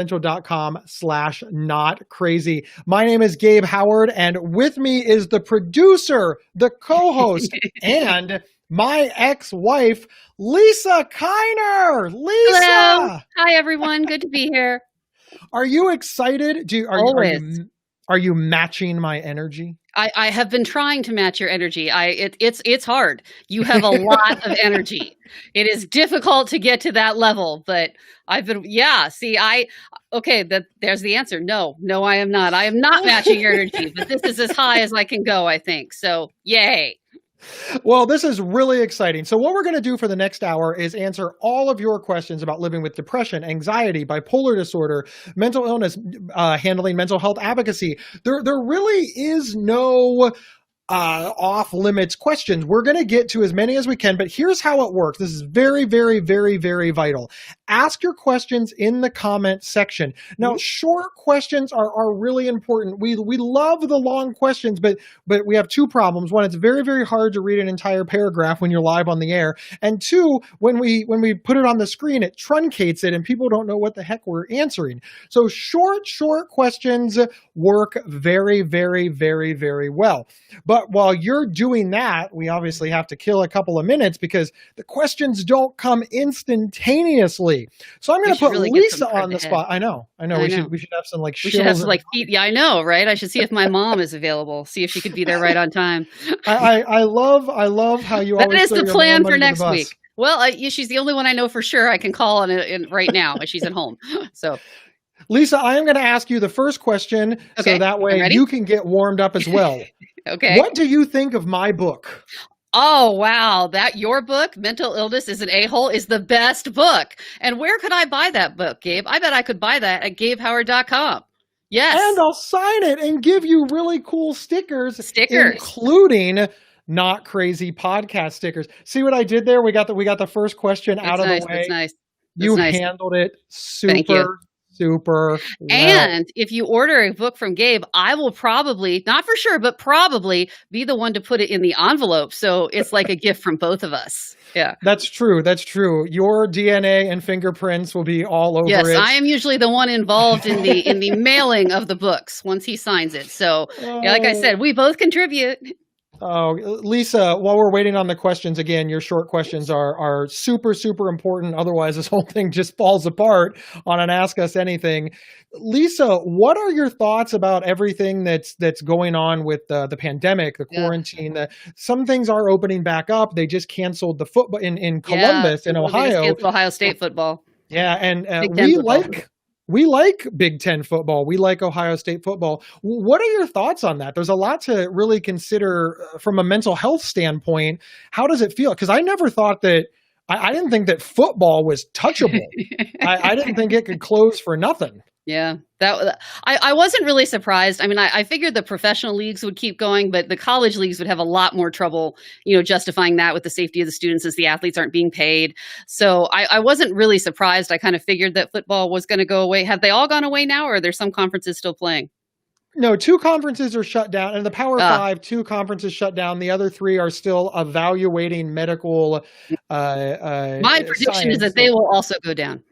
Central.com/not crazy. My name is Gabe Howard, and with me is the producer, the co-host, and my ex-wife, Lisa Kiner. Lisa! Hello. Hi, everyone. Good to be here. Are you excited? Always. Are you matching my energy? I have been trying to match your energy. It's hard. You have a lot of energy. It is difficult to get to that level, but I've been, there's the answer. No, I am not. I am not matching your energy, but this is as high as I can go, I think. So yay. Well, this is really exciting. So what we're going to do for the next hour is answer all of your questions about living with depression, anxiety, bipolar disorder, mental illness, handling mental health advocacy. There really is no off limits questions. We're going to get to as many as we can, but here's how it works. This is very, very, very, very vital. Ask your questions in the comment section. Now, short questions are really important. We love the long questions, but we have two problems. One, it's very, very hard to read an entire paragraph when you're live on the air. And two, when we put it on the screen, it truncates it and people don't know what the heck we're answering. So short questions work very, very, very, very well. But while you're doing that, we obviously have to kill a couple of minutes because the questions don't come instantaneously. So I'm going to put really Lisa on the spot. I know. We should have some we should have some yeah, I know, right? I should see if my mom is available. See if she could be there right on time. I love how you. That is the plan for next week. Well, she's the only one I know for sure I can call on it right now. She's at home. So. Lisa, I am going to ask you the first question so that way you can get warmed up as well. Okay. What do you think of my book? Oh, wow. Your book, Mental Illness is an A-Hole, is the best book. And where could I buy that book, Gabe? I bet I could buy that at GabeHoward.com. Yes. And I'll sign it and give you really cool stickers. Including Not Crazy podcast stickers. See what I did there? We got the first question out of the way. That's nice. You handled it super well. And if you order a book from Gabe, I will probably, not for sure, but probably be the one to put it in the envelope. So it's like a gift from both of us. Yeah. That's true. Your DNA and fingerprints will be all over it. Yes, I am usually the one involved in the mailing of the books once he signs it. So like I said, we both contribute. Oh, Lisa, while we're waiting on the questions, again, your short questions are super, super important. Otherwise, this whole thing just falls apart on an Ask Us Anything. Lisa, what are your thoughts about everything that's going on with the pandemic, the quarantine? Some things are opening back up. They just canceled the football in Columbus, in Ohio. Ohio State football. Yeah, and we like Big Ten football. We like Ohio State football. What are your thoughts on that? There's a lot to really consider from a mental health standpoint. How does it feel? Because I never thought that, I didn't think that football was touchable. I didn't think it could close for nothing. Yeah, I wasn't really surprised. I mean, I figured the professional leagues would keep going, but the college leagues would have a lot more trouble, justifying that with the safety of the students as the athletes aren't being paid. So I wasn't really surprised. I kind of figured that football was going to go away. Have they all gone away now, or are there some conferences still playing? No, 2 conferences are shut down, and the Power 5, 2 conferences shut down. The other 3 are still evaluating medical. My prediction is that they will also go down.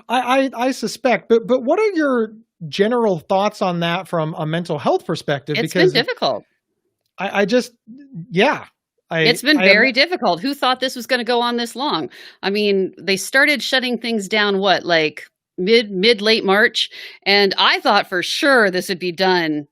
I suspect, but what are your general thoughts on that from a mental health perspective? It's been difficult. It's been very difficult. Who thought this was going to go on this long? I mean, they started shutting things down, like late March. And I thought for sure this would be done.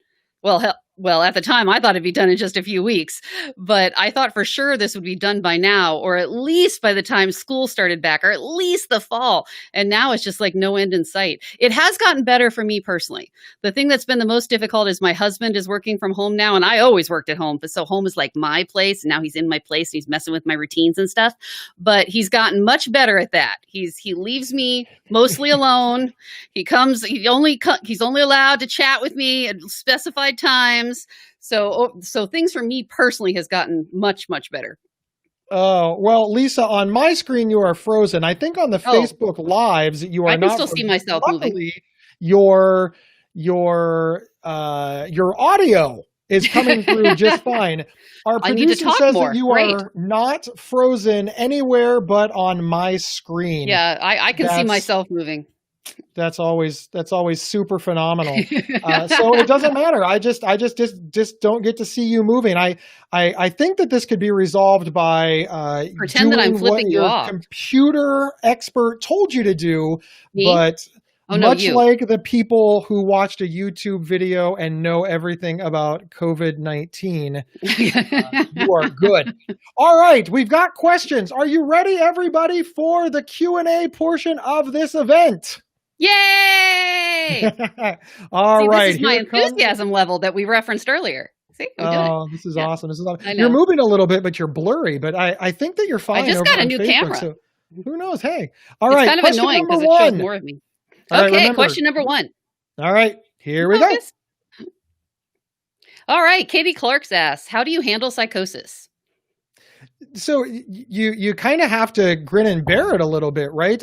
Well, at the time, I thought it'd be done in just a few weeks, but I thought for sure this would be done by now, or at least by the time school started back, or at least the fall. And now it's just like no end in sight. It has gotten better for me personally. The thing that's been the most difficult is my husband is working from home now, and I always worked at home. But so home is like my place, and now he's in my place, and he's messing with my routines and stuff. But he's gotten much better at that. He leaves me mostly alone. He's only allowed to chat with me at specified times. So things for me personally has gotten much, much better. Oh, well, Lisa, on my screen, you are frozen. I think on the Facebook Lives, you are not. I can still see myself moving. Your audio is coming through just fine. Our producer says that you are not frozen anywhere but on my screen. Yeah, I can see myself moving. That's always super phenomenal. So it doesn't matter. I just don't get to see you moving. I think that this could be resolved by Pretend that I'm doing what flipping you your off. computer expert told you to do, Me? but Oh, no, much you. like the people who watched a YouTube video and know everything about COVID-19, you are good. All right, we've got questions. Are you ready, everybody, for the Q&A portion of this event? Yay! All See, right, this is my here comes. enthusiasm level that we referenced earlier. See, we did it. Oh, this is Yeah. awesome. This is awesome. I You're know. moving a little bit, but you're blurry. But I think that you're fine just over got a on new Facebook. camera. So who knows? Hey, all It's right. kind of Question annoying number because it shows one. more of me. All right, Okay, remember. question number 1. All right, here we go. Focus. All right, Katie Clark's asked, how do you handle psychosis? So you kind of have to grin and bear it a little bit, right?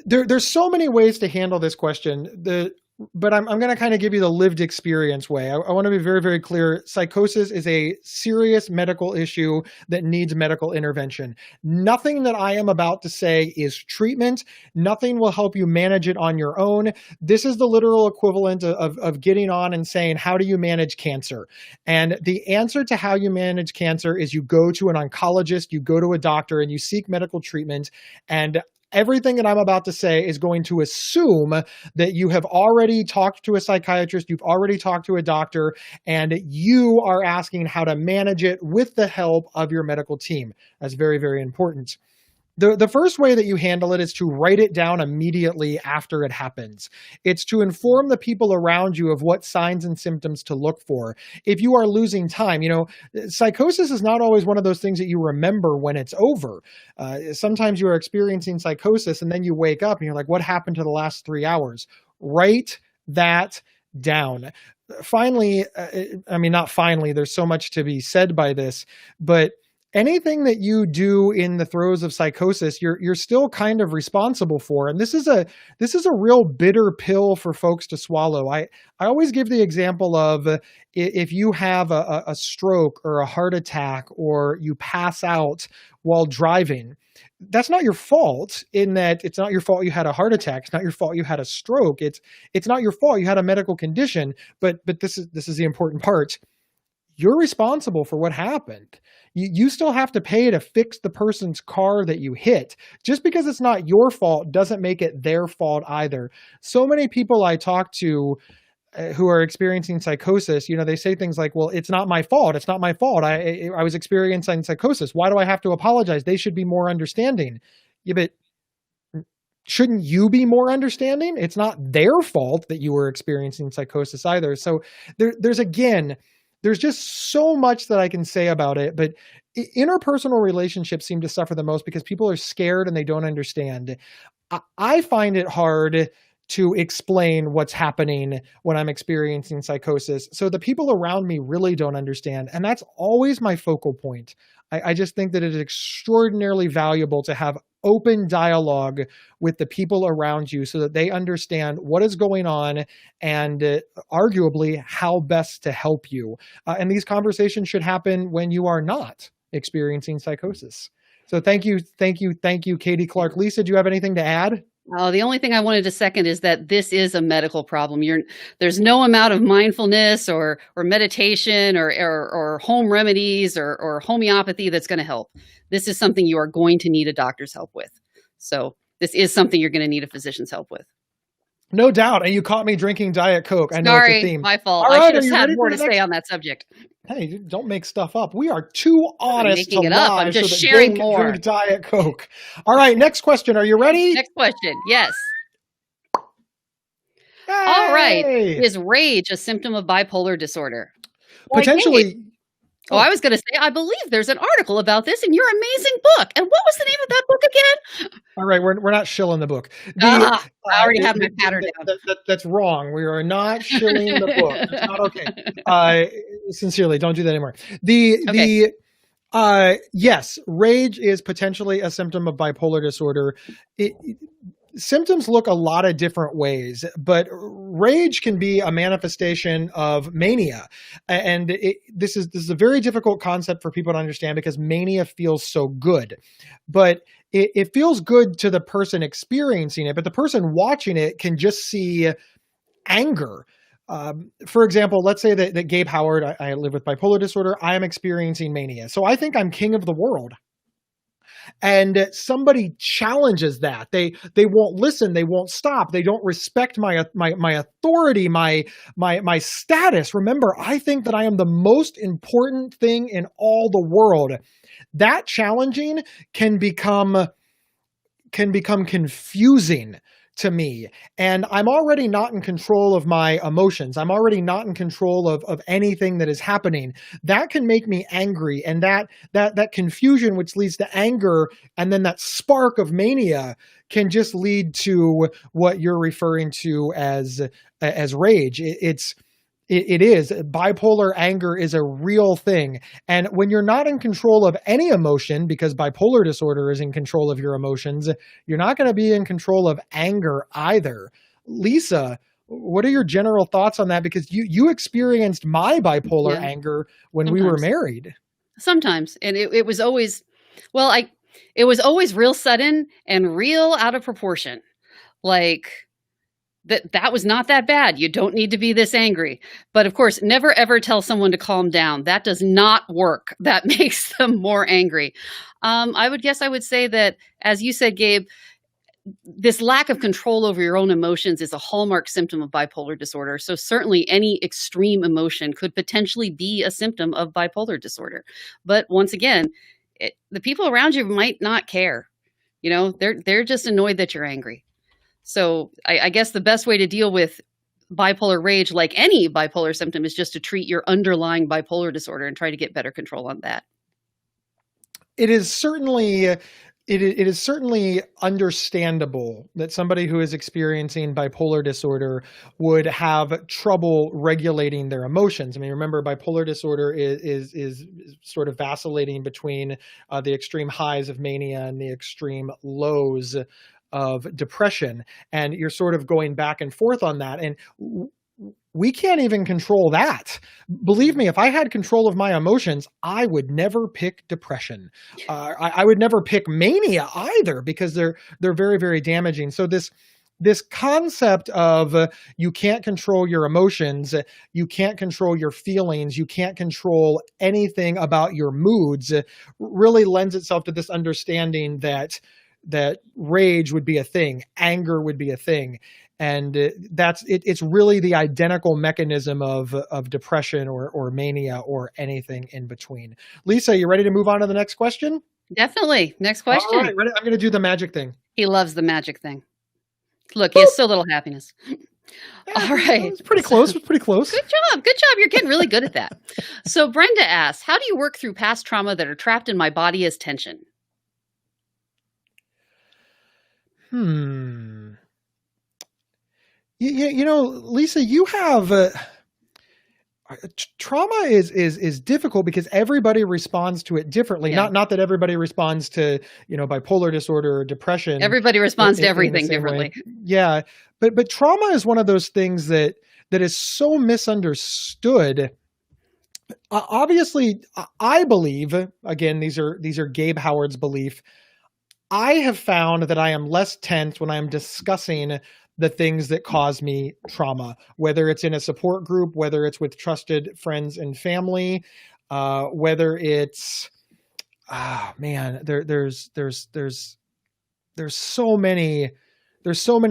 There's so many ways to handle this question. But I'm going to kind of give you the lived experience way. I want to be very, very clear. Psychosis is a serious medical issue that needs medical intervention. Nothing that I am about to say is treatment. Nothing will help you manage it on your own. This is the literal equivalent of getting on and saying, how do you manage cancer? And the answer to how you manage cancer is you go to an oncologist, you go to a doctor, and you seek medical treatment. And everything that I'm about to say is going to assume that you have already talked to a psychiatrist, you've already talked to a doctor, and you are asking how to manage it with the help of your medical team. That's very, very important. The first way that you handle it is to write it down immediately after it happens. It's to inform the people around you of what signs and symptoms to look for. If you are losing time, psychosis is not always one of those things that you remember when it's over. Sometimes you are experiencing psychosis and then you wake up and you're like, what happened to the last 3 hours? Write that down. Finally, not finally, there's so much to be said by this, but anything that you do in the throes of psychosis, you're still kind of responsible for. And this is a real bitter pill for folks to swallow. I always give the example of if you have a stroke or a heart attack or you pass out while driving, that's not your fault. In that it's not your fault you had a heart attack. It's not your fault you had a stroke. It's not your fault you had a medical condition. But this is the important part. You're responsible for what happened. You still have to pay to fix the person's car that you hit. Just because it's not your fault doesn't make it their fault either. So many people I talk to who are experiencing psychosis, they say things like, well, it's not my fault. It's not my fault. I was experiencing psychosis. Why do I have to apologize? They should be more understanding. Yeah, but shouldn't you be more understanding? It's not their fault that you were experiencing psychosis either. So there's just so much that I can say about it, but interpersonal relationships seem to suffer the most because people are scared and they don't understand. I find it hard to explain what's happening when I'm experiencing psychosis. So the people around me really don't understand. And that's always my focal point. I just think that it is extraordinarily valuable to have open dialogue with the people around you so that they understand what is going on and arguably how best to help you. And these conversations should happen when you are not experiencing psychosis. So thank you, Katie Clark. Lisa, do you have anything to add? The only thing I wanted to second is that this is a medical problem. There's no amount of mindfulness or meditation or home remedies or homeopathy that's going to help. This is something you are going to need a doctor's help with. So this is something you're going to need a physician's help with. No doubt. And you caught me drinking Diet Coke. I know Sorry, it's a theme. My fault. All I right, should have had more to say on that subject. Hey, don't make stuff up. We are too honest to lie. I'm just so that sharing Dave more. Can drink Diet Coke. All right, next question. Are you ready? Next question. Yes. Hey! All right. Is rage a symptom of bipolar disorder? Potentially. I was going to say, I believe there's an article about this in your amazing book. And what was the name of that book again? All right, we're not shilling the book. I already have my pattern down. That's wrong. We are not shilling the book. That's not okay. Sincerely, don't do that anymore. Yes, rage is potentially a symptom of bipolar disorder. symptoms look a lot of different ways, but rage can be a manifestation of mania. And this is a very difficult concept for people to understand because mania feels so good. But it feels good to the person experiencing it, but the person watching it can just see anger. For example, let's say that Gabe Howard, I live with bipolar disorder, I am experiencing mania. So I think I'm king of the world. And somebody challenges that. They won't listen, they won't stop, they don't respect my authority, my status. Remember, I think that I am the most important thing in all the world. That challenging can become confusing to me. And I'm already not in control of my emotions. I'm already not in control of anything that is happening. That can make me angry. And that confusion, which leads to anger, and then that spark of mania can just lead to what you're referring to as rage. It is. Bipolar anger is a real thing. And when you're not in control of any emotion, because bipolar disorder is in control of your emotions, you're not going to be in control of anger either. Lisa, what are your general thoughts on that? Because you experienced my bipolar anger when we were married. Sometimes. And it was always, it was always real sudden and real out of proportion. Like, that was not that bad. You don't need to be this angry. But of course, never ever tell someone to calm down. That does not work. That makes them more angry. I would say that, as you said, Gabe, this lack of control over your own emotions is a hallmark symptom of bipolar disorder. So certainly any extreme emotion could potentially be a symptom of bipolar disorder. But once again, the people around you might not care. You know, they're just annoyed that you're angry. So I guess the best way to deal with bipolar rage, like any bipolar symptom, is just to treat your underlying bipolar disorder and try to get better control on that. It is certainly understandable that somebody who is experiencing bipolar disorder would have trouble regulating their emotions. I mean, remember, bipolar disorder is sort of vacillating between the extreme highs of mania and the extreme lows of depression. And you're sort of going back and forth on that. And we can't even control that. Believe me, if I had control of my emotions, I would never pick depression. I would never pick mania either, because they're very, very damaging. So this concept of you can't control your emotions, you can't control your feelings, you can't control anything about your moods, really lends itself to this understanding that rage would be a thing, anger would be a thing. And it's really the identical mechanism of depression or mania or anything in between. Lisa, you ready to move on to the next question? Definitely. Next question. All right, ready? I'm going to do the magic thing. He loves the magic thing. Look, he has so little happiness. Yeah, all right. It's pretty close. It's pretty close. Good job. Good job. You're getting really good at that. So Brenda asks, how do you work through past trauma that are trapped in my body as tension? You know, Lisa, you have trauma is difficult because everybody responds to it differently. Yeah. Not that everybody responds to, bipolar disorder or depression. Everybody responds to everything differently. Way. Yeah, but trauma is one of those things that is so misunderstood. Obviously, I believe, again, these are Gabe Howard's belief. I have found that I am less tense when I am discussing the things that cause me trauma, whether it's in a support group, whether it's with trusted friends and family, whether it's, there's so many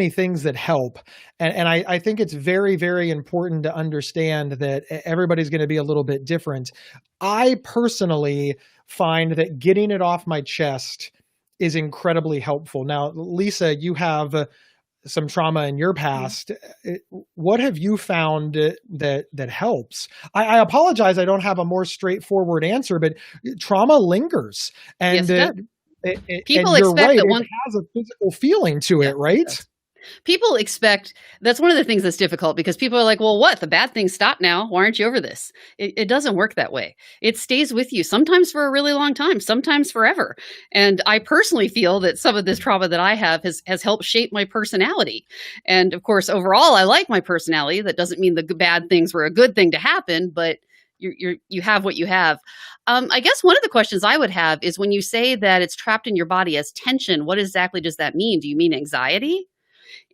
things that help. And I think it's very, very important to understand that everybody's going to be a little bit different. I personally find that getting it off my chest is incredibly helpful. Now, Lisa, you have some trauma in your past. What have you found that helps? I apologize, I don't have a more straightforward answer, but trauma lingers, and yes, people and you're expect right, that it has a physical feeling to it, right? People expect that's one of the things that's difficult because people are like, well, what? The bad things stop now. Why aren't you over this? It doesn't work that way. It stays with you sometimes for a really long time, sometimes forever. And I personally feel that some of this trauma that I have has helped shape my personality. And of course, overall, I like my personality. That doesn't mean the bad things were a good thing to happen, but you have what you have. I guess one of the questions I would have is when you say that it's trapped in your body as tension, what exactly does that mean? Do you mean anxiety?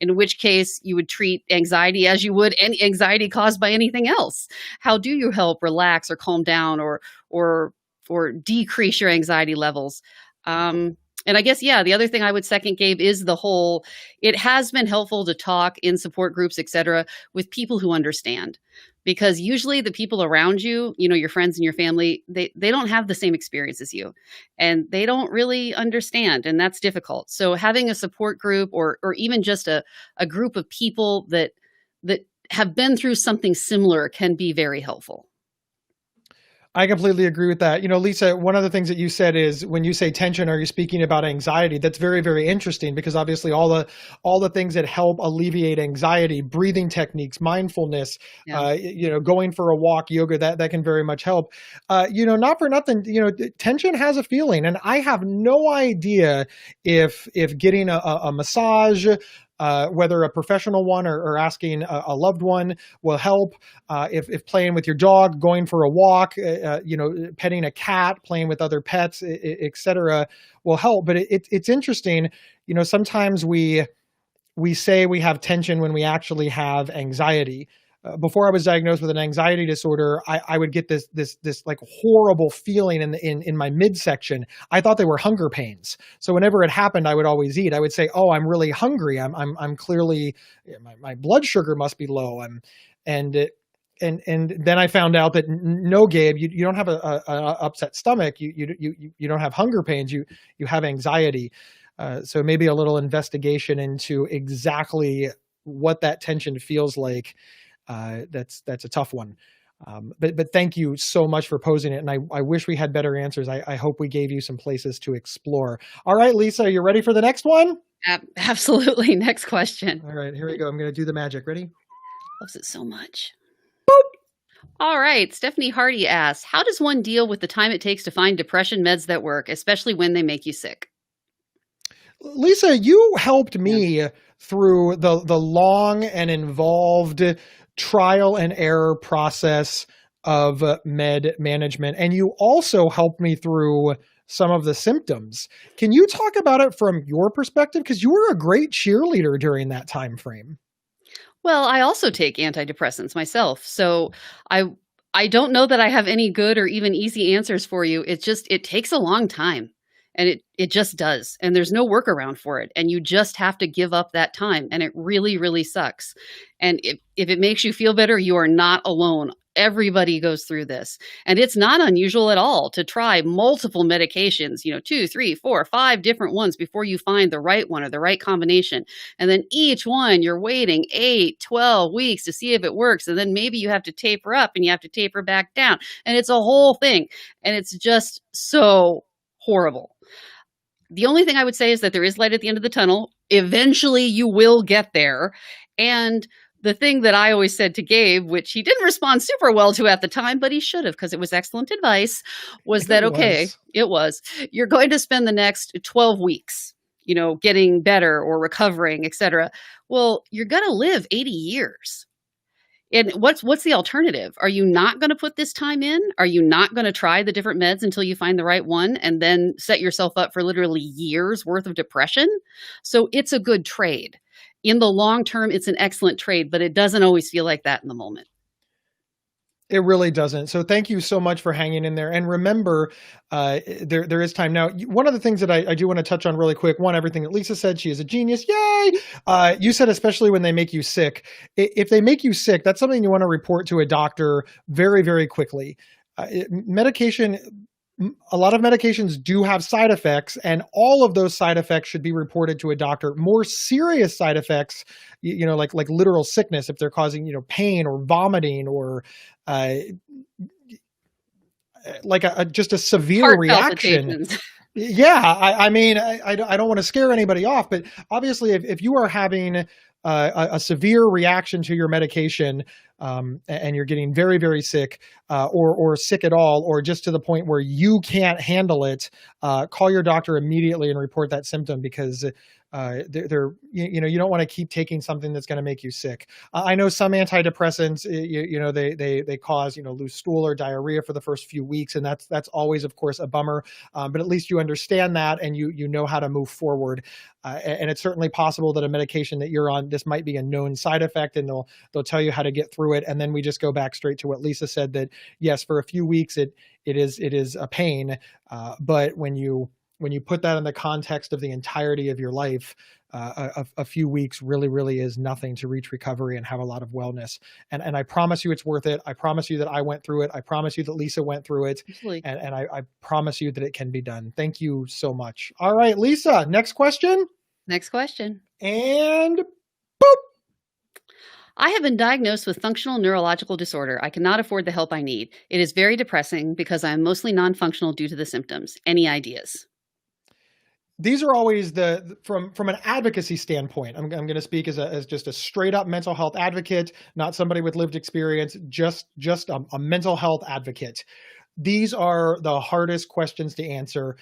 In which case you would treat anxiety as you would any anxiety caused by anything else. How do you help relax or calm down or or decrease your anxiety levels? And I guess, yeah, the other thing I would second, Gabe, is the whole, it has been helpful to talk in support groups, et cetera, with people who understand. Because usually the people around you, your friends and your family, they don't have the same experience as you and they don't really understand. And that's difficult. So having a support group or even just a group of people that have been through something similar can be very helpful. I completely agree with that. Lisa, one of the things that you said is when you say tension, are you speaking about anxiety? That's very, very interesting because obviously all the things that help alleviate anxiety, breathing techniques, mindfulness, Yeah. going for a walk, yoga, that can very much help. Not for nothing, tension has a feeling, and I have no idea if getting a massage, whether a professional one or asking a loved one will help. If playing with your dog, going for a walk, petting a cat, playing with other pets, etc., will help. But it's interesting. Sometimes we say we have tension when we actually have anxiety. Before I was diagnosed with an anxiety disorder, I would get this like horrible feeling in my midsection. I thought they were hunger pains. So whenever it happened, I would always eat. I would say, "Oh, I'm really hungry. I'm clearly my blood sugar must be low." And then I found out that no, Gabe, you don't have a upset stomach. You don't have hunger pains. You have anxiety. So maybe a little investigation into exactly what that tension feels like. That's a tough one. But thank you so much for posing it. And I wish we had better answers. I hope we gave you some places to explore. All right, Lisa, are you ready for the next one? Absolutely. Next question. All right, here we go. I'm going to do the magic. Ready? Loves it so much. Boop. All right. Stephanie Hardy asks, how does one deal with the time it takes to find depression meds that work, especially when they make you sick? Lisa, you helped me through the long and involved trial and error process of med management. And you also helped me through some of the symptoms. Can you talk about it from your perspective? Because you were a great cheerleader during that time frame. Well, I also take antidepressants myself. So I don't know that I have any good or even easy answers for you. It takes a long time. And it just does. And there's no workaround for it. And you just have to give up that time. And it really, really sucks. And if it makes you feel better, you are not alone. Everybody goes through this. And it's not unusual at all to try multiple medications, 2, 3, 4, 5 different ones before you find the right one or the right combination. And then each one you're waiting 8, 12 weeks to see if it works. And then maybe you have to taper up and you have to taper back down. And it's a whole thing. And it's just so horrible. The only thing I would say is that there is light at the end of the tunnel. Eventually you will get there. And the thing that I always said to Gabe, which he didn't respond super well to at the time, but he should have because it was excellent advice, was that, it was, you're going to spend the next 12 weeks, getting better or recovering, et cetera. Well, you're going to live 80 years. And what's the alternative? Are you not going to put this time in? Are you not going to try the different meds until you find the right one and then set yourself up for literally years worth of depression? So it's a good trade. In the long term, it's an excellent trade, but it doesn't always feel like that in the moment. It really doesn't. So thank you so much for hanging in there. And remember, there is time. Now, one of the things that I do want to touch on really quick, everything that Lisa said, she is a genius. Yay! You said especially when they make you sick. If they make you sick, that's something you want to report to a doctor very, very quickly. Medication, a lot of medications do have side effects, and all of those side effects should be reported to a doctor. More serious side effects, like literal sickness, if they're causing, pain or vomiting or like just a severe Heart reaction. Yeah, I mean, I don't want to scare anybody off, but obviously, if you are having a severe reaction to your medication, and you're getting very, very sick, or sick at all, or just to the point where you can't handle it, call your doctor immediately and report that symptom, because you don't want to keep taking something that's going to make you sick. I know some antidepressants, they cause loose stool or diarrhea for the first few weeks, and that's always, of course, a bummer. But at least you understand that, and you know how to move forward. And it's certainly possible that a medication that you're on, this might be a known side effect, and they'll tell you how to get through it. And then we just go back straight to what Lisa said, that yes, for a few weeks it is a pain, but when you put that in the context of the entirety of your life, a few weeks really, really is nothing to reach recovery and have a lot of wellness. And I promise you it's worth it. I promise you that I went through it. I promise you that Lisa went through it. Absolutely. And I promise you that it can be done. Thank you so much. All right, Lisa, next question. Next question. And boop. I have been diagnosed with functional neurological disorder. I cannot afford the help I need. It is very depressing because I am mostly non-functional due to the symptoms. Any ideas? These are always from an advocacy standpoint. I'm going to speak as just a straight up mental health advocate, not somebody with lived experience, just a mental health advocate. These are the hardest questions to answer,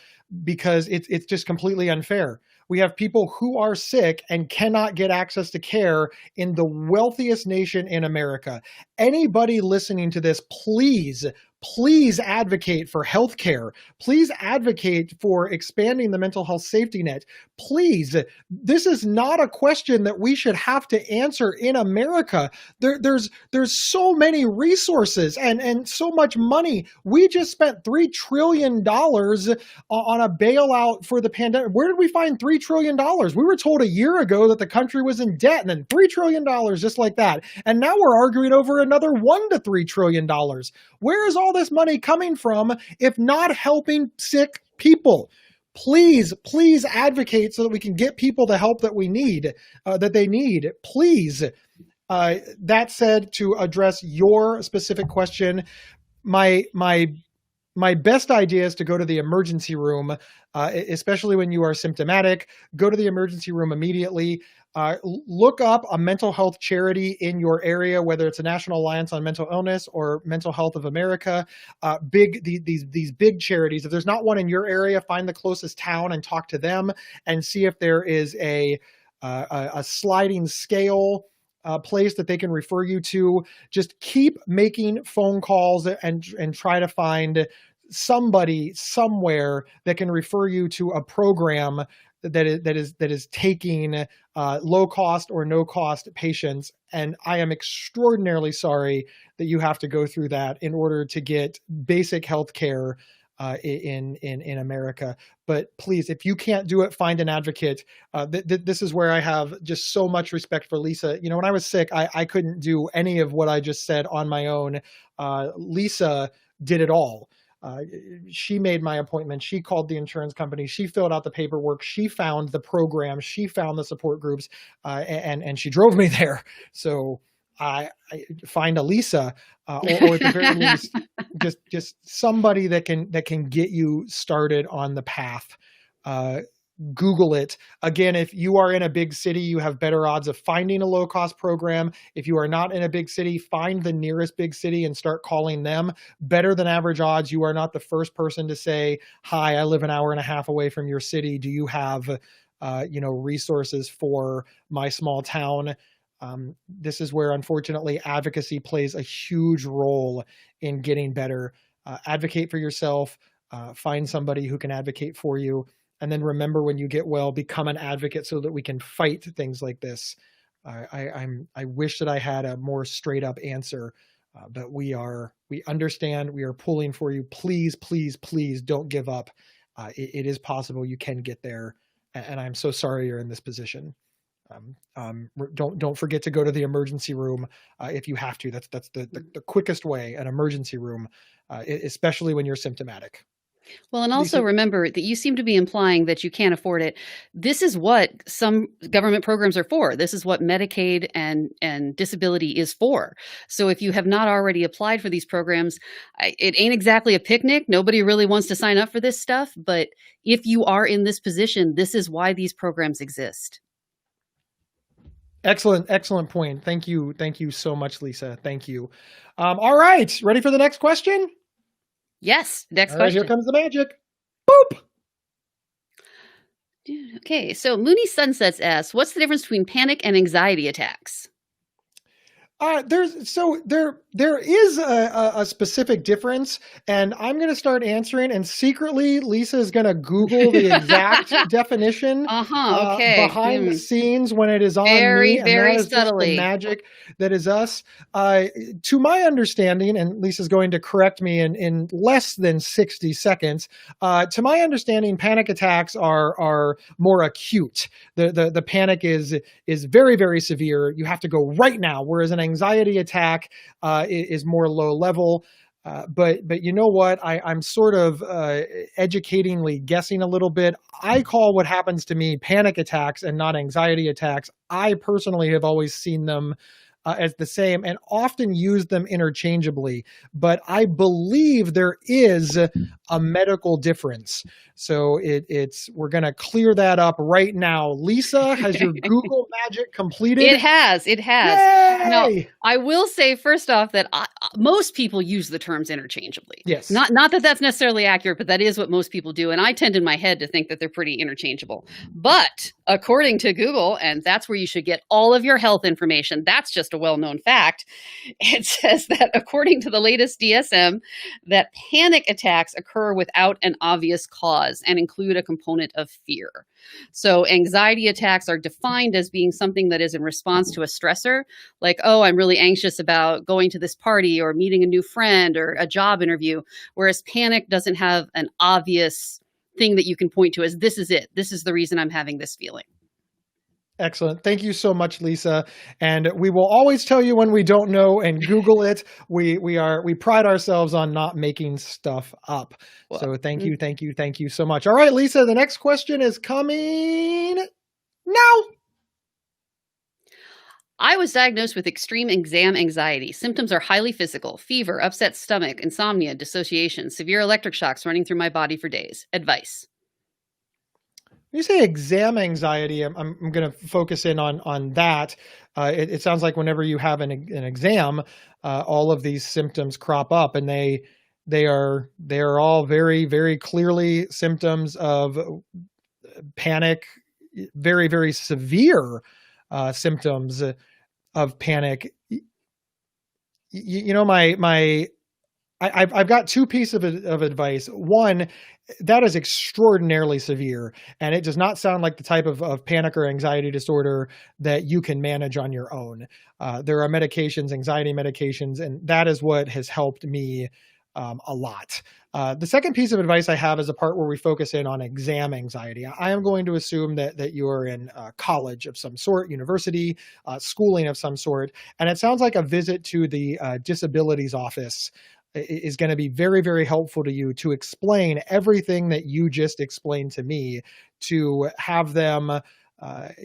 because it's just completely unfair. We have people who are sick and cannot get access to care in the wealthiest nation in America. Anybody listening to this, please advocate for healthcare. Please advocate for expanding the mental health safety net. Please, this is not a question that we should have to answer in America. There's so many resources and so much money. We just spent $3 trillion on a bailout for the pandemic. Where did we find $3 trillion? We were told a year ago that the country was in debt, and then $3 trillion just like that. And now we're arguing over another $1 to $3 trillion. Where is all this money coming from if not helping sick people? Please advocate so that we can get people the help that we need, that they need. Please. That said, to address your specific question, my best idea is to go to the emergency room, especially when you are symptomatic. Go to the emergency room immediately. Look up a mental health charity in your area, whether it's a National Alliance on Mental Illness or Mental Health of America. These big charities. If there's not one in your area, find the closest town and talk to them and see if there is a sliding scale place that they can refer you to. Just keep making phone calls and try to find somebody somewhere that can refer you to a program that is taking low cost or no cost patients. And I am extraordinarily sorry that you have to go through that in order to get basic health care in America. But please, if you can't do it, find an advocate. This is where I have just so much respect for Lisa. When I was sick, I couldn't do any of what I just said on my own. Lisa did it all. She made my appointment. She called the insurance company. She filled out the paperwork. She found the program. She found the support groups, and she drove me there. So I find a Lisa, or at the very least, just somebody that can get you started on the path. Google it. Again, if you are in a big city, you have better odds of finding a low-cost program. If you are not in a big city, find the nearest big city and start calling them. Better than average odds. You are not the first person to say, "Hi, I live an hour and a half away from your city. Do you have, resources for my small town?" This is where, unfortunately, advocacy plays a huge role in getting better. Advocate for yourself. Find somebody who can advocate for you. And then remember, when you get well, become an advocate so that we can fight things like this. I wish that I had a more straight up answer, but we understand. We are pulling for you. Please don't give up. It is possible. You can get there. And I'm so sorry you're in this position. Don't forget to go to the emergency room if you have to. That's the quickest way, an emergency room, especially when you're symptomatic. Well, and also Lisa? remember that you seem to be implying that you can't afford it. This is what some government programs are for. This is what Medicaid and disability is for. So if you have not already applied for these programs, it ain't exactly a picnic. Nobody really wants to sign up for this stuff. But if you are in this position, this is why these programs exist. Excellent point. Thank you so much, Lisa. Thank you. All right, ready for the next question? Yes. Next All right, here question. comes the magic. Boop. Okay. So Mooney Sunsets asks, what's the difference between panic and anxiety attacks? There is a specific difference, and I'm going to start answering. And secretly, Lisa is going to Google the exact definition Okay. behind the scenes when it is on Very, me, and very that is just the subtly. magic that is us. To my understanding, and Lisa's going to correct me in less than 60 seconds. To my understanding, panic attacks are more acute. The panic is very, very severe. You have to go right now, whereas an anxiety attack is more low level. But you know what? I'm sort of educatingly guessing a little bit. I call what happens to me panic attacks and not anxiety attacks. I personally have always seen them as the same and often use them interchangeably. But I believe there is a medical difference. So we're going to clear that up right now. Lisa, has your Google magic completed? It has. It has. Yay! Now, I will say first off that most people use the terms interchangeably. Yes. Not that that's necessarily accurate, but that is what most people do. And I tend in my head to think that they're pretty interchangeable. But according to Google, and that's where you should get all of your health information, that's just a well-known fact. It says that according to the latest DSM, that panic attacks occur without an obvious cause and include a component of fear. So anxiety attacks are defined as being something that is in response to a stressor, like, oh, I'm really anxious about going to this party or meeting a new friend or a job interview, whereas panic doesn't have an obvious thing that you can point to as this is it. This is the reason I'm having this feeling. Excellent. Thank you so much, Lisa. And we will always tell you when we don't know and Google it. We pride ourselves on not making stuff up. Well, so thank you so much. All right, Lisa, the next question is coming now. I was diagnosed with extreme exam anxiety. Symptoms are highly physical: fever, upset stomach, insomnia, dissociation, severe electric shocks running through my body for days. Advice. When you say exam anxiety, I'm going to focus in on that. It sounds like whenever you have an exam, all of these symptoms crop up, and they are all very, very clearly symptoms of panic, very, very severe symptoms of panic. You know, I've got two pieces of advice. One, that is extraordinarily severe, and it does not sound like the type of panic or anxiety disorder that you can manage on your own. There are medications, anxiety medications, and that is what has helped me a lot. The second piece of advice I have is a part where we focus in on exam anxiety. I am going to assume that you are in college of some sort, university, schooling of some sort, and it sounds like a visit to the disabilities office is going to be very, very helpful to you to explain everything that you just explained to me, to have them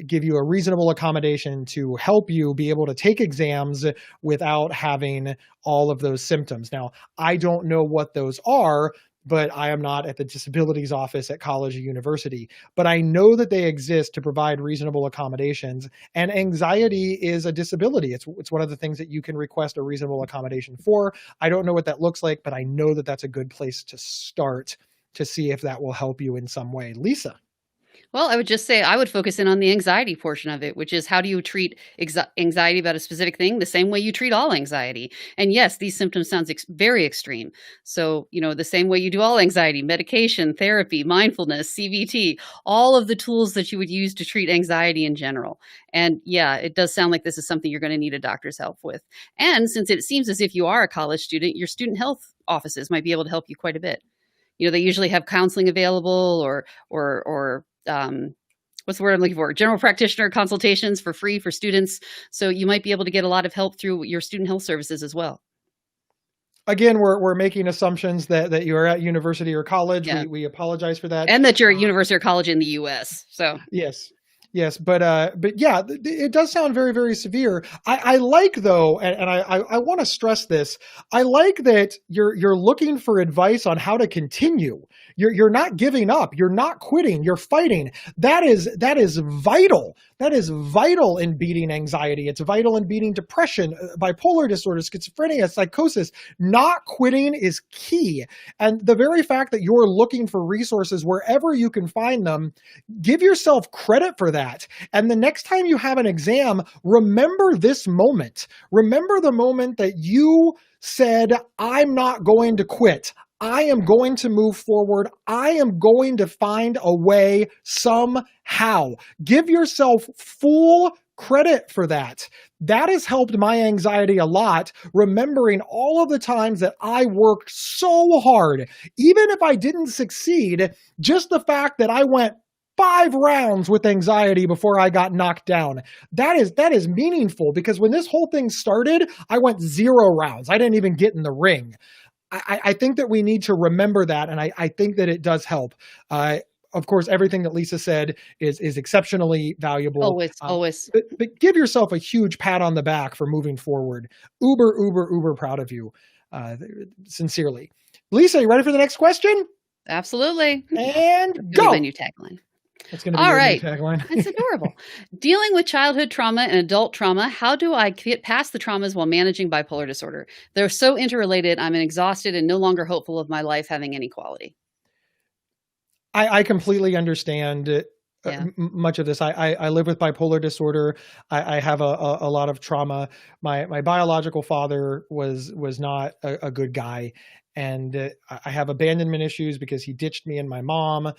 give you a reasonable accommodation to help you be able to take exams without having all of those symptoms. Now, I don't know what those are, but I am not at the disabilities office at college or university. But I know that they exist to provide reasonable accommodations. And anxiety is a disability. It's one of the things that you can request a reasonable accommodation for. I don't know what that looks like, but I know that that's a good place to start to see if that will help you in some way. Lisa. Well, I would just say I would focus in on the anxiety portion of it, which is how do you treat anxiety about a specific thing the same way you treat all anxiety. And yes, these symptoms sound very extreme. So, the same way you do all anxiety, medication, therapy, mindfulness, CBT, all of the tools that you would use to treat anxiety in general. And yeah, it does sound like this is something you're going to need a doctor's help with. And since it seems as if you are a college student, your student health offices might be able to help you quite a bit. They usually have counseling available or what's the word I'm looking for? General practitioner consultations for free for students. So you might be able to get a lot of help through your student health services as well. Again, we're making assumptions that you are at university or college. Yeah. We apologize for that. And that you're at university or college in the US. So Yes. Yes, but yeah, it does sound very, very severe. I like though, and I want to stress this. I like that you're looking for advice on how to continue. You're not giving up. You're not quitting. You're fighting. That is vital. That is vital in beating anxiety. It's vital in beating depression, bipolar disorder, schizophrenia, psychosis. Not quitting is key. And the very fact that you're looking for resources wherever you can find them, give yourself credit for that. And the next time you have an exam, remember this moment. Remember the moment that you said, I'm not going to quit. I am going to move forward. I am going to find a way somehow. Give yourself full credit for that. That has helped my anxiety a lot, remembering all of the times that I worked so hard. Even if I didn't succeed, just the fact that I went 5 rounds with anxiety before I got knocked down. That is meaningful, because when this whole thing started, I went 0 rounds. I didn't even get in the ring. I think that we need to remember that, and I think that it does help. Of course, everything that Lisa said is exceptionally valuable. Always. But give yourself a huge pat on the back for moving forward. Uber, uber, uber proud of you. Sincerely. Lisa, you ready for the next question? Absolutely. And Go. go. My new tagline. That's going to be All your right. new tagline. It's adorable. Dealing with childhood trauma and adult trauma, how do I get past the traumas while managing bipolar disorder? They're so interrelated. I'm exhausted and no longer hopeful of my life having any quality. I completely understand Yeah. much of this. I live with bipolar disorder. I have a lot of trauma. My biological father was not a good guy, and I have abandonment issues because he ditched me and my mom.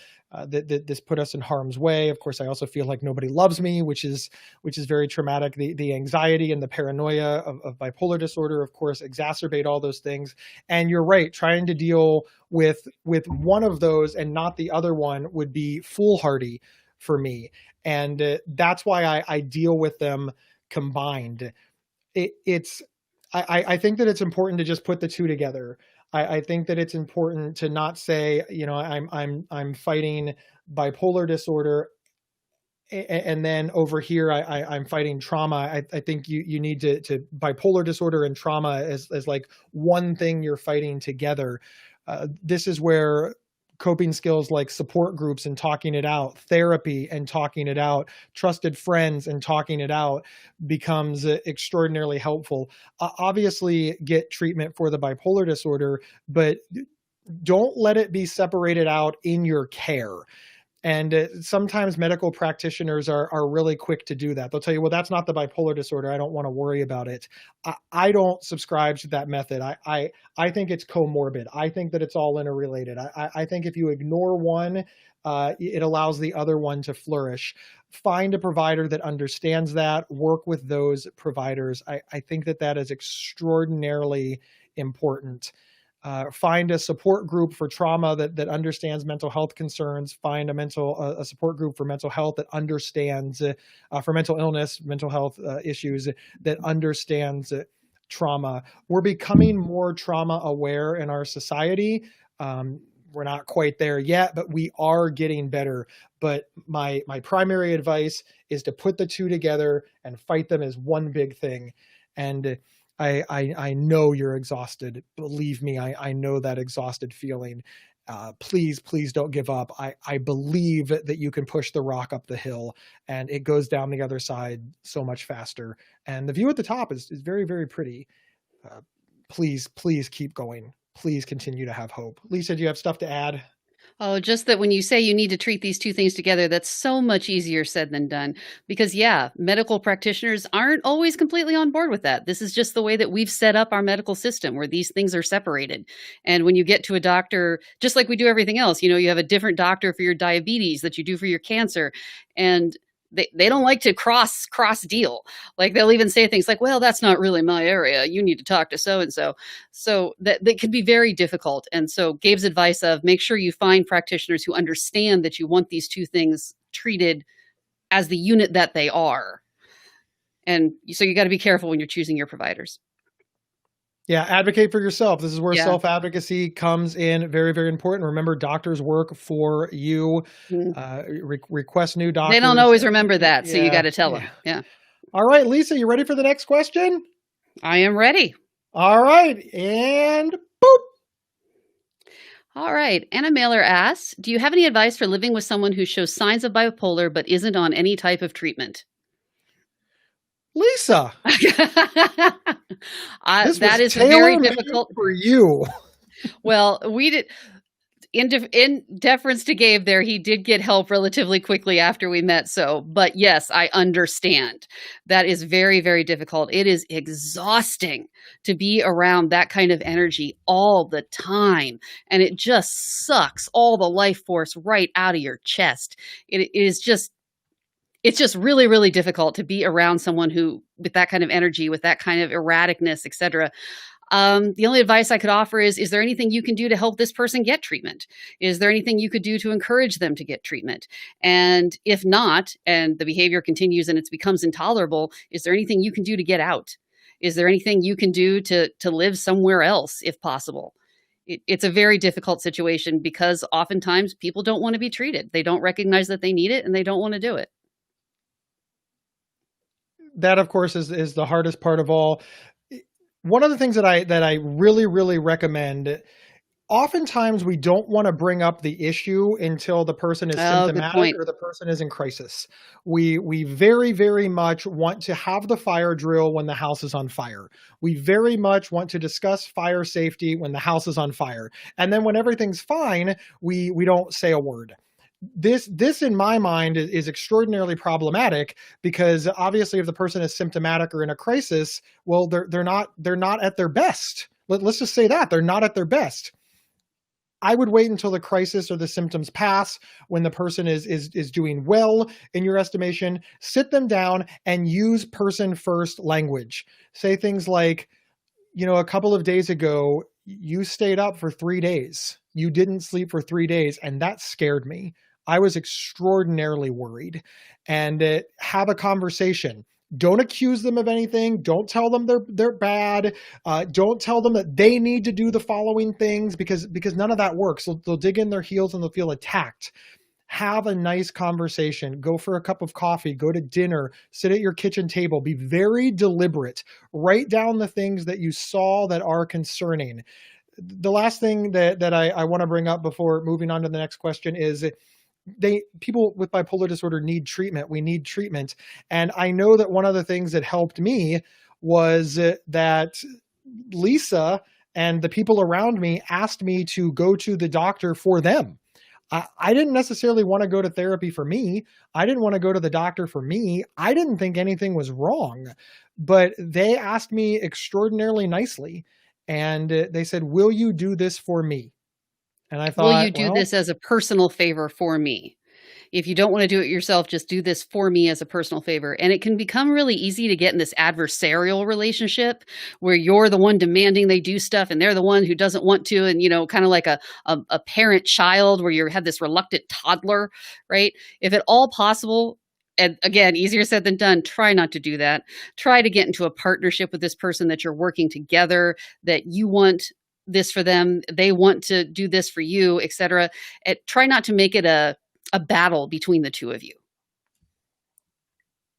This put us in harm's way. Of course, I also feel like nobody loves me, which is very traumatic. The anxiety and the paranoia of bipolar disorder, of course, exacerbate all those things. And you're right, trying to deal with one of those and not the other one would be foolhardy for me. And that's why I deal with them combined. I think that it's important to just put the two together. I think that it's important to not say, I'm fighting bipolar disorder, and then over here I'm fighting trauma. I think you need to bipolar disorder and trauma as like one thing you're fighting together. This is where coping skills like support groups and talking it out, therapy and talking it out, trusted friends and talking it out becomes extraordinarily helpful. Obviously, get treatment for the bipolar disorder, but don't let it be separated out in your care. And sometimes medical practitioners are really quick to do that. They'll tell you, well, that's not the bipolar disorder. I don't want to worry about it. I don't subscribe to that method. I think it's comorbid. I think that it's all interrelated. I think if you ignore one, it allows the other one to flourish. Find a provider that understands that. Work with those providers. I think that is extraordinarily important. Find a support group for trauma that understands mental health concerns. Find a support group for mental health that understands for mental illness, mental health issues that understands trauma. We're becoming more trauma aware in our society. We're not quite there yet, but we are getting better. But my primary advice is to put the two together and fight them as one big thing. And I know you're exhausted. Believe me, I know that exhausted feeling. Please don't give up. I believe that you can push the rock up the hill and it goes down the other side so much faster. And the view at the top is very, very pretty. Please keep going. Please continue to have hope. Lisa, do you have stuff to add? Oh, just that when you say you need to treat these two things together, that's so much easier said than done. Because, yeah, medical practitioners aren't always completely on board with that. This is just the way that we've set up our medical system where these things are separated. And when you get to a doctor, just like we do everything else, you have a different doctor for your diabetes that you do for your cancer. And they don't like to cross deal. Like they'll even say things like, well, that's not really my area. You need to talk to so-and-so. So that can be very difficult. And so Gabe's advice of make sure you find practitioners who understand that you want these two things treated as the unit that they are. And so you got to be careful when you're choosing your providers. Yeah, advocate for yourself. This is where Yeah. self-advocacy comes in very, very important. Remember, doctors work for you. Mm. Request new They don't doctors. always remember that, so you Yeah, got to tell yeah. them. Yeah. All right, Lisa, you ready for the next question? I am ready. All right, and boop. All right. Anna Mailer asks, do you have any advice for living with someone who shows signs of bipolar but isn't on any type of treatment? Lisa, this That was is very tailor-made difficult. for you. Well, we did in deference to Gabe there, he did get help relatively quickly after we met. So, but yes, I understand. That is very, very difficult. It is exhausting to be around that kind of energy all the time. And it just sucks all the life force right out of your chest. It's just really, really difficult to be around someone who, with that kind of energy, with that kind of erraticness, etc. The only advice I could offer is there anything you can do to help this person get treatment? Is there anything you could do to encourage them to get treatment? And if not, and the behavior continues and it becomes intolerable, is there anything you can do to get out? Is there anything you can do to live somewhere else if possible? It's a very difficult situation because oftentimes people don't want to be treated. They don't recognize that they need it and they don't want to do it. That, of course, is the hardest part of all. One of the things that I really, really recommend, oftentimes we don't want to bring up the issue until the person is Oh, good symptomatic point. or the person is in crisis. We very, very much want to have the fire drill when the house is on fire. We very much want to discuss fire safety when the house is on fire. And then when everything's fine, we don't say a word. This in my mind is extraordinarily problematic because obviously if the person is symptomatic or in a crisis, well, they're not at their best. Let's just say that they're not at their best. I would wait until the crisis or the symptoms pass when the person is doing well in your estimation. Sit them down and use person first language. Say things like, a couple of days ago, you stayed up for 3 days. You didn't sleep for 3 days, and that scared me. I was extraordinarily worried. And have a conversation. Don't accuse them of anything. Don't tell them they're bad. Don't tell them that they need to do the following things because none of that works. They'll dig in their heels and they'll feel attacked. Have a nice conversation. Go for a cup of coffee. Go to dinner. Sit at your kitchen table. Be very deliberate. Write down the things that you saw that are concerning. The last thing that I want to bring up before moving on to the next question is people with bipolar disorder need treatment. We need treatment. And I know that one of the things that helped me was that Lisa and the people around me asked me to go to the doctor for them. I didn't necessarily want to go to therapy for me. I didn't want to go to the doctor for me. I didn't think anything was wrong, but they asked me extraordinarily nicely. And they said, will you do this for me? And I Will you thought, do well, this as a personal favor for me? If you don't want to do it yourself, just do this for me as a personal favor. And it can become really easy to get in this adversarial relationship where you're the one demanding they do stuff and they're the one who doesn't want to. And, kind of like a parent child where you have this reluctant toddler, right? If at all possible, and again, easier said than done, try not to do that. Try to get into a partnership with this person that you're working together, that you want this for them, they want to do this for you, etc. Try not to make it a battle between the two of you.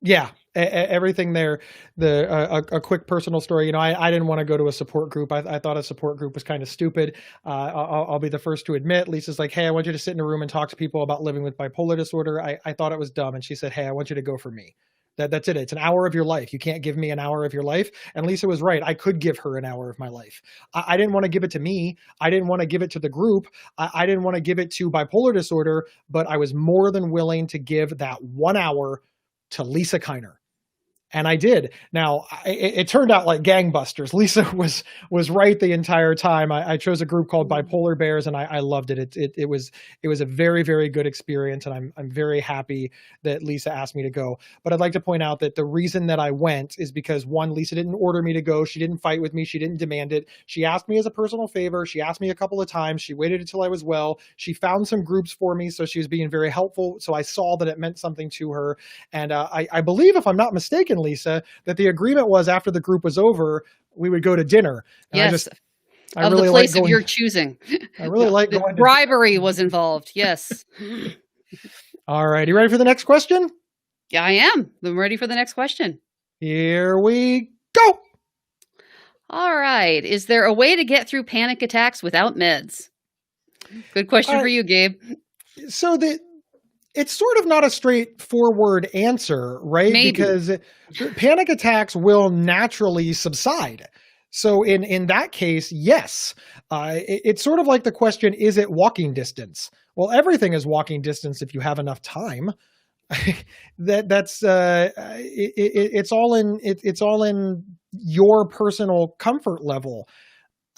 Yeah, everything there. A quick personal story. I didn't want to go to a support group. I thought a support group was kind of stupid. I'll be the first to admit. Lisa's like, hey, I want you to sit in a room and talk to people about living with bipolar disorder. I thought it was dumb, and she said, hey, I want you to go for me. That's it. It's an hour of your life. You can't give me an hour of your life. And Lisa was right. I could give her an hour of my life. I didn't want to give it to me. I didn't want to give it to the group. I didn't want to give it to bipolar disorder, but I was more than willing to give that 1 hour to Lisa Kiner. And I did. Now, it turned out like gangbusters. Lisa was right the entire time. I chose a group called Bipolar Bears, and I loved it. It was a very, very good experience, and I'm very happy that Lisa asked me to go. But I'd like to point out that the reason that I went is because, one, Lisa didn't order me to go. She didn't fight with me. She didn't demand it. She asked me as a personal favor. She asked me a couple of times. She waited until I was well. She found some groups for me, so she was being very helpful. So I saw that it meant something to her. And I believe, if I'm not mistaken, Lisa, that the agreement was after the group was over, we would go to dinner. And Yes, I of the really like place of going, your choosing. I really like The going to dinner. bribery was involved. Yes. All right. You ready for the next question? Yeah, I am. I'm ready for the next question. Here we go. All right. Is there a way to get through panic attacks without meds? Good question for you, Gabe. So it's sort of not a straightforward answer, right? Maybe. Because panic attacks will naturally subside. So in that case, yes. It's sort of like the question, is it walking distance? Well, everything is walking distance if you have enough time. It's all in your personal comfort level.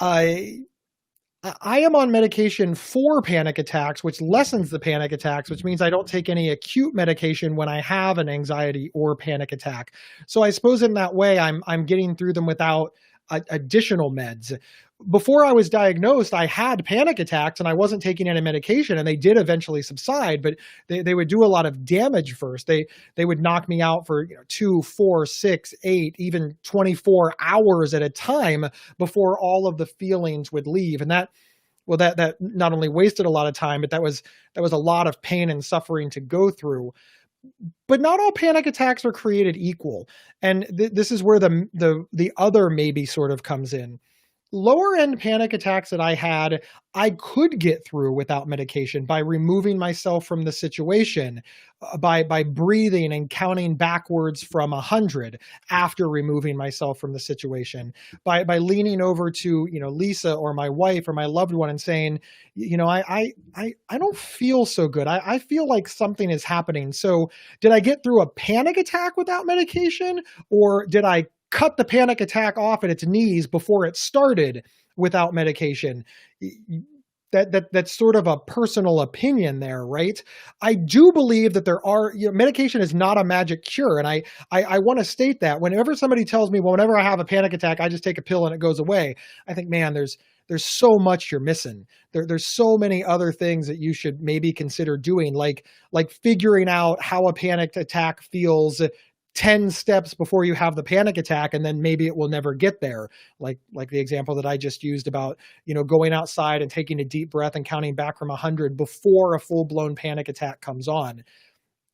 I am on medication for panic attacks, which lessens the panic attacks, which means I don't take any acute medication when I have an anxiety or panic attack. So I suppose in that way, I'm getting through them without additional meds. Before I was diagnosed, I had panic attacks and I wasn't taking any medication, and they did eventually subside, but they would do a lot of damage first. They would knock me out for 2, 4, 6, 8, even 24 hours at a time before all of the feelings would leave. And that not only wasted a lot of time, but that was a lot of pain and suffering to go through. But not all panic attacks are created equal. And this is where the other maybe sort of comes in. Lower end panic attacks that I had, I could get through without medication by removing myself from the situation, by breathing and counting backwards from 100 after removing myself from the situation, by leaning over to Lisa or my wife or my loved one and saying, I don't feel so good. I feel like something is happening. So did I get through a panic attack without medication, or did I cut the panic attack off at its knees before it started without medication? That's sort of a personal opinion there, right? I do believe that there are, medication is not a magic cure. And I want to state that whenever somebody tells me, well, whenever I have a panic attack, I just take a pill and it goes away. I think, man, there's so much you're missing. There's so many other things that you should maybe consider doing, like figuring out how a panic attack feels 10 steps before you have the panic attack, and then maybe it will never get there. Like the example that I just used about, going outside and taking a deep breath and counting back from 100 before a full-blown panic attack comes on.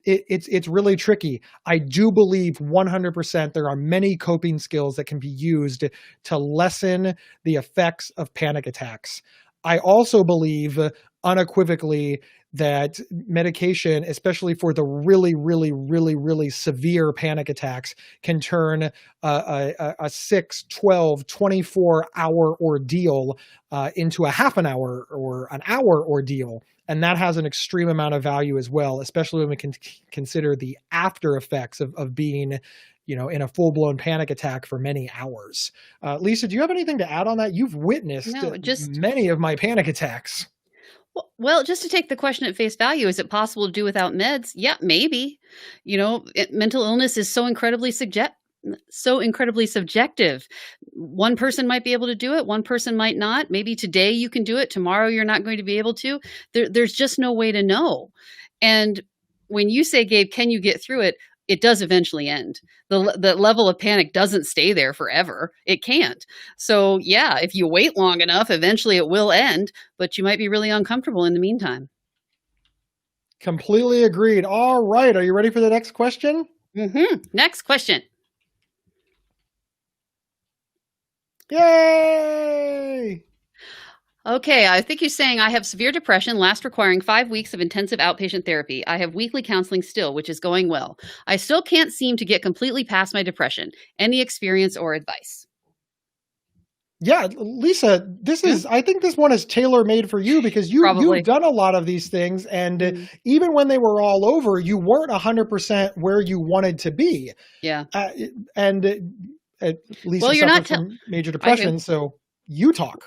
It's really tricky. I do believe 100% there are many coping skills that can be used to lessen the effects of panic attacks. I also believe unequivocally that medication, especially for the really, really, really, really severe panic attacks, can turn a 6, 12, 24-hour ordeal into a half an hour or an hour ordeal. And that has an extreme amount of value as well, especially when we can consider the after effects of being in a full-blown panic attack for many hours. Lisa, do you have anything to add on that? You've witnessed many of my panic attacks. Well, just to take the question at face value, is it possible to do without meds? Yeah, maybe. Mental illness is so incredibly subjective. One person might be able to do it. One person might not. Maybe today you can do it. Tomorrow you're not going to be able to. There's just no way to know. And when you say, Gabe, can you get through it? It does eventually end. The level of panic doesn't stay there forever. It can't. So yeah, if you wait long enough, eventually it will end, but you might be really uncomfortable in the meantime. Completely agreed. All right. Are you ready for the next question? Mm-hmm. Next question. Yay! Okay, I think you're saying I have severe depression, last requiring 5 weeks of intensive outpatient therapy. I have weekly counseling still, which is going well. I still can't seem to get completely past my depression. Any experience or advice? Yeah, Lisa, I think this one is tailor-made for you because you've done a lot of these things. And even when they were all over, you weren't 100% where you wanted to be. Yeah. Lisa suffered from major depression, so you talk.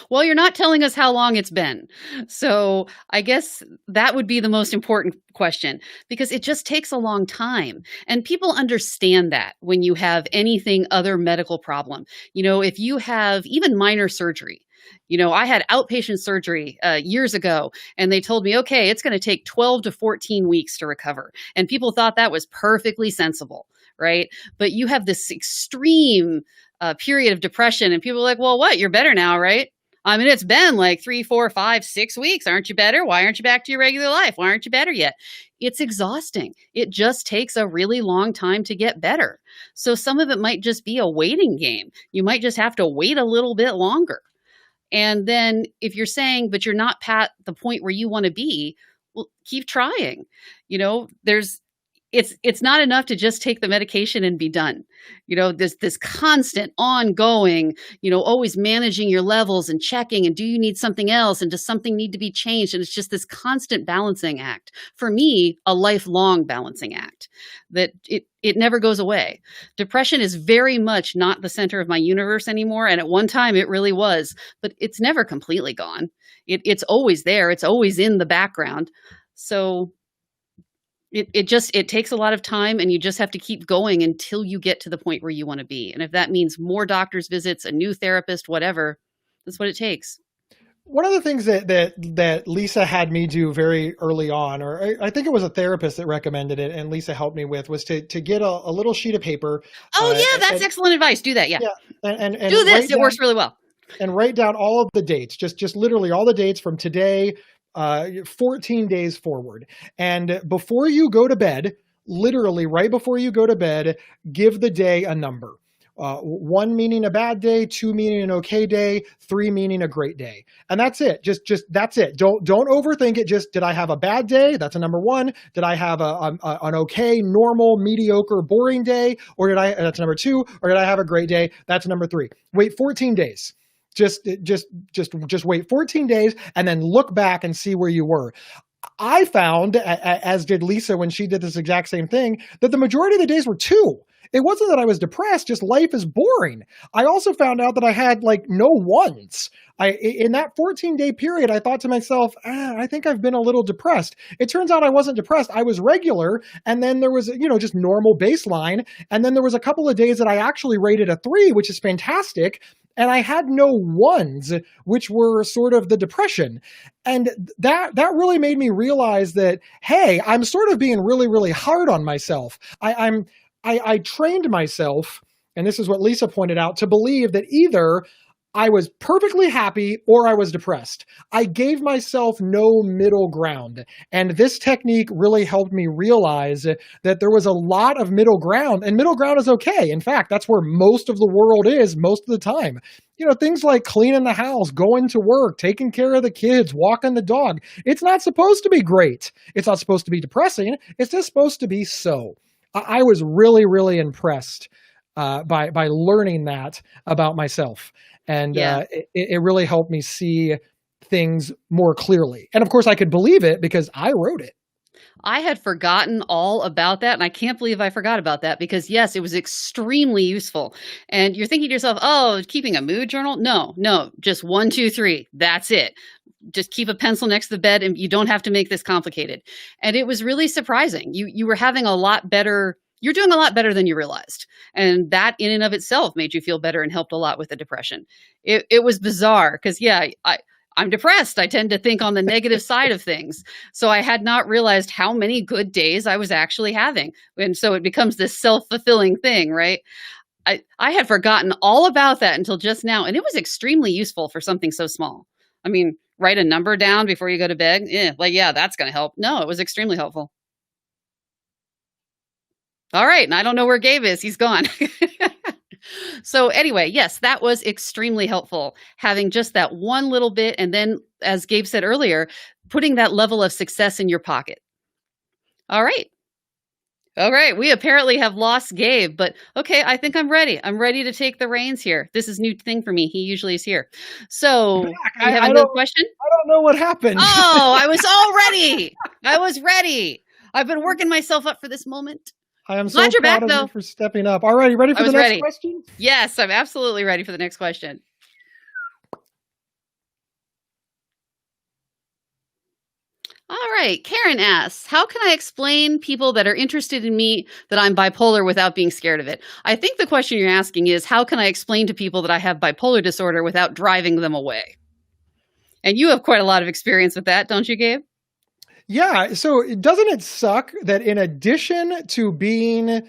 Well, you're not telling us how long it's been. So I guess that would be the most important question, because it just takes a long time. And people understand that when you have anything other medical problem. If you have even minor surgery, I had outpatient surgery years ago, and they told me, okay, it's going to take 12 to 14 weeks to recover. And people thought that was perfectly sensible, right? But you have this extreme period of depression, and people are like, well, what? You're better now, right? I mean, it's been like 3, 4, 5, 6 weeks. Aren't you better? Why aren't you back to your regular life? Why aren't you better yet? It's exhausting. It just takes a really long time to get better. So some of it might just be a waiting game. You might just have to wait a little bit longer. And then if you're saying, but you're not at the point where you want to be, well, keep trying. You know, it's not enough to just take the medication and be done. You know, this constant ongoing, you know, always managing your levels and checking, and do you need something else, and does something need to be changed? And it's just this constant balancing act. For me, a lifelong balancing act that it never goes away. Depression is very much not the center of my universe anymore, and at one time it really was, but it's never completely gone. It's always there. It's always in the background. So it takes a lot of time, and you just have to keep going until you get to the point where you want to be. And if that means more doctor's visits, a new therapist, whatever, that's what it takes. One of the things that Lisa had me do very early on, or I think it was a therapist that recommended it, and Lisa helped me with, was to get a little sheet of paper. Oh yeah, that's excellent advice. Do that. Yeah. And do this. It works really well. And write down all of the dates, just literally all the dates from today, 14 days forward. And before you go to bed, literally right before you go to bed, give the day a number. 1 meaning a bad day, 2 meaning an okay day, 3 meaning a great day. And that's it. Just that's it. Don't overthink it. Just, did I have a bad day? That's a number 1. Did I have an okay, normal, mediocre, boring day? Or that's number 2. Or did I have a great day? That's number 3. Wait 14 days. Just wait 14 days and then look back and see where you were. I found, as did Lisa when she did this exact same thing, that the majority of the days were 2. It wasn't that I was depressed, just life is boring. I also found out that I had like no ones. In that 14-day period, I thought to myself, I think I've been a little depressed. It turns out I wasn't depressed. I was regular. And then there was, just normal baseline. And then there was a couple of days that I actually rated a 3, which is fantastic. And I had no ones, which were sort of the depression. And that really made me realize that, hey, I'm sort of being really, really hard on myself. I trained myself, and this is what Lisa pointed out, to believe that either I was perfectly happy or I was depressed. I gave myself no middle ground. And this technique really helped me realize that there was a lot of middle ground, and middle ground is okay. In fact, that's where most of the world is most of the time. Things like cleaning the house, going to work, taking care of the kids, walking the dog. It's not supposed to be great. It's not supposed to be depressing. It's just supposed to be so. I was really, really impressed by learning that about myself. And it really helped me see things more clearly. And of course, I could believe it because I wrote it. I had forgotten all about that, and I can't believe I forgot about that because, yes, it was extremely useful. And you're thinking to yourself, oh, keeping a mood journal? No, just 1, 2, 3. That's it. Just keep a pencil next to the bed, and you don't have to make this complicated. And it was really surprising. You were having a lot better. You're doing a lot better than you realized. And that in and of itself made you feel better and helped a lot with the depression. It was bizarre because, I'm depressed. I tend to think on the negative side of things. So I had not realized how many good days I was actually having. And so it becomes this self-fulfilling thing, right? I had forgotten all about that until just now. And it was extremely useful for something so small. I mean, write a number down before you go to bed. That's going to help. No, it was extremely helpful. All right. And I don't know where Gabe is. He's gone. So anyway, yes, that was extremely helpful. Having just that one little bit. And then, as Gabe said earlier, putting that level of success in your pocket. All right. We apparently have lost Gabe, but okay, I think I'm ready. I'm ready to take the reins here. This is a new thing for me. He usually is here. So, you have another question? I don't know what happened. Oh, I was all ready. I was ready. I've been working myself up for this moment. I am so proud of you for stepping up. All right, ready for the next question? Yes, I'm absolutely ready for the next question. All right, Karen asks, how can I explain people that are interested in me that I'm bipolar without being scared of it? I think the question you're asking is, how can I explain to people that I have bipolar disorder without driving them away? And you have quite a lot of experience with that, don't you, Gabe? Yeah. So doesn't it suck that in addition to being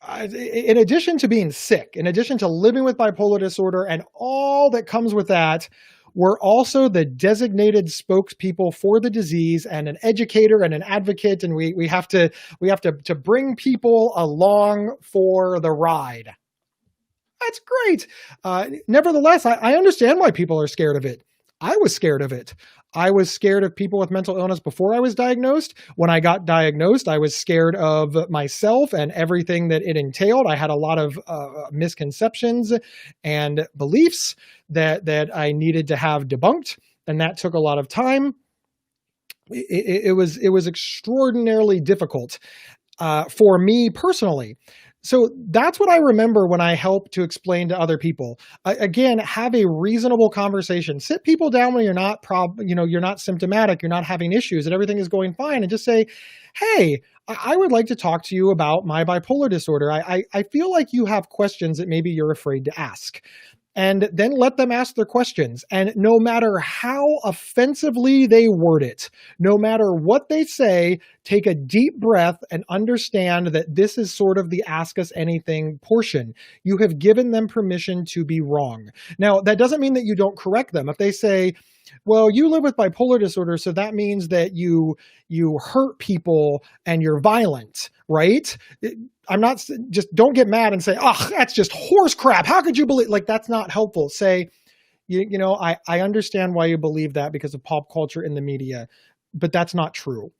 in addition to being sick, in addition to living with bipolar disorder and all that comes with that, we're also the designated spokespeople for the disease and an educator and an advocate, and we have to bring people along for the ride. That's great. Nevertheless, I understand why people are scared of it. I was scared of it. I was scared of people with mental illness before I was diagnosed. When I got diagnosed, I was scared of myself and everything that it entailed. I had a lot of misconceptions and beliefs that I needed to have debunked, and that took a lot of time. It was extraordinarily difficult for me personally. So that's what I remember when I help to explain to other people. Again, have a reasonable conversation. Sit people down when you're not you're not symptomatic, you're not having issues, and everything is going fine, and just say, "Hey, I would like to talk to you about my bipolar disorder. I feel like you have questions that maybe you're afraid to ask." And then let them ask their questions. And no matter how offensively they word it, no matter what they say, take a deep breath and understand that this is sort of the ask us anything portion. You have given them permission to be wrong. Now, that doesn't mean that you don't correct them. If they say, well, you live with bipolar disorder, so that means that you hurt people and you're violent, right? I'm not, just don't get mad and say, oh, that's just horse crap. How could you believe? Like, that's not helpful. Say, I understand why you believe that because of pop culture in the media, but that's not true.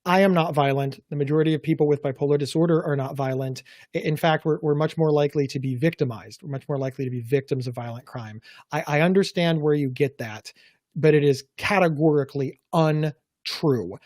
I am not violent. The majority of people with bipolar disorder are not violent. In fact, we're much more likely to be victimized. We're much more likely to be victims of violent crime. I understand where you get that, but it is categorically untrue.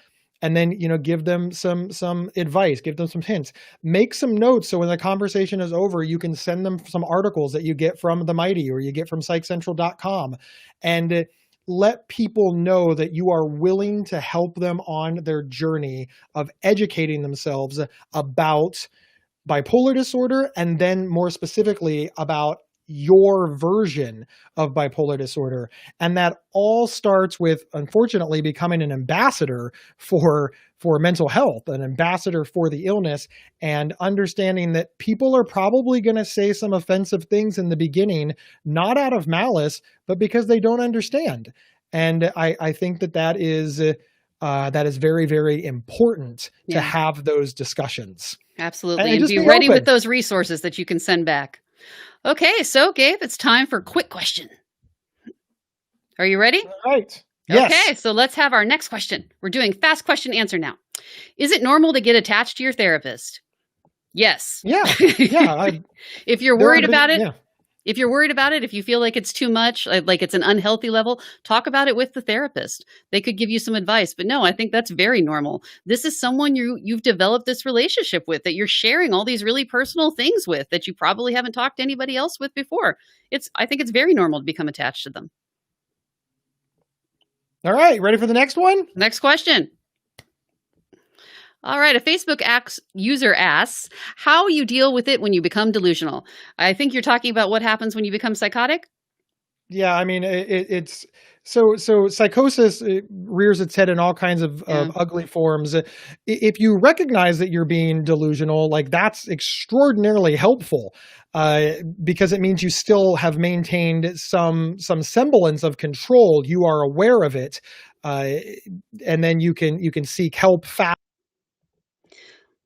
And then, give them some advice, give them some hints, make some notes. So when the conversation is over, you can send them some articles that you get from The Mighty or you get from psychcentral.com, and let people know that you are willing to help them on their journey of educating themselves about bipolar disorder, and then more specifically about your version of bipolar disorder. And that all starts with, unfortunately, becoming an ambassador for mental health, an ambassador for the illness, and understanding that people are probably going to say some offensive things in the beginning, not out of malice, but because they don't understand. And I think that is very, very important to have those discussions. Absolutely. And be ready with those resources that you can send back. Okay, so Gabe, it's time for quick question. Are you ready? All right. Yes. Okay, so let's have our next question. We're doing fast question answer now. Is it normal to get attached to your therapist? Yes. Yeah. If you're worried about it, if you feel like it's too much, like it's an unhealthy level, talk about it with the therapist. They could give you some advice. But no, I think that's very normal. This is someone you've developed this relationship with, that you're sharing all these really personal things with, that you probably haven't talked to anybody else with before. I think it's very normal to become attached to them. All right, ready for the next one? Next question. All right, a Facebook user asks, how you deal with it when you become delusional. I think you're talking about what happens when you become psychotic? Yeah, I mean, it's so psychosis rears its head in all kinds of ugly forms. If you recognize that you're being delusional, like, that's extraordinarily helpful, because it means you still have maintained some semblance of control. You are aware of it, and then you can seek help fast.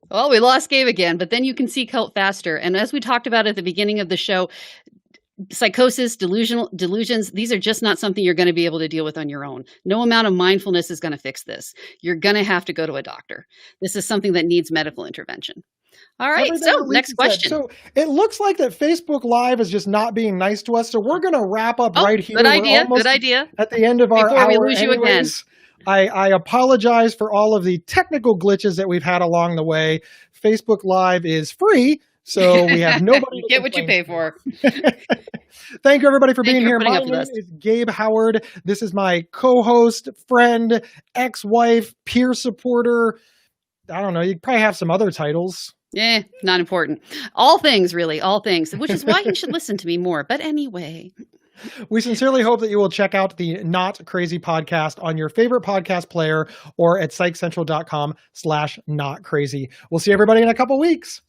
Well, we lost Gabe again, but then you can seek help faster. And as we talked about at the beginning of the show, psychosis, delusions, these are just not something you're going to be able to deal with on your own. No amount of mindfulness is going to fix this. You're going to have to go to a doctor. This is something that needs medical intervention. All right, so next question. So it looks like that Facebook Live is just not being nice to us, so we're going to wrap up right here. Good idea. At the end of our hour. Before we lose you again. I apologize for all of the technical glitches that we've had along the way. Facebook Live is free, so we have nobody. Get what you pay for. Thank you, everybody, for being here. My name is Gabe Howard. This is my co-host, friend, ex-wife, peer supporter. I don't know. You probably have some other titles. Yeah, not important. All things, really. All things, which is why you should listen to me more. But anyway. We sincerely hope that you will check out the Not Crazy podcast on your favorite podcast player or at psychcentral.com/notcrazy. We'll see everybody in a couple weeks.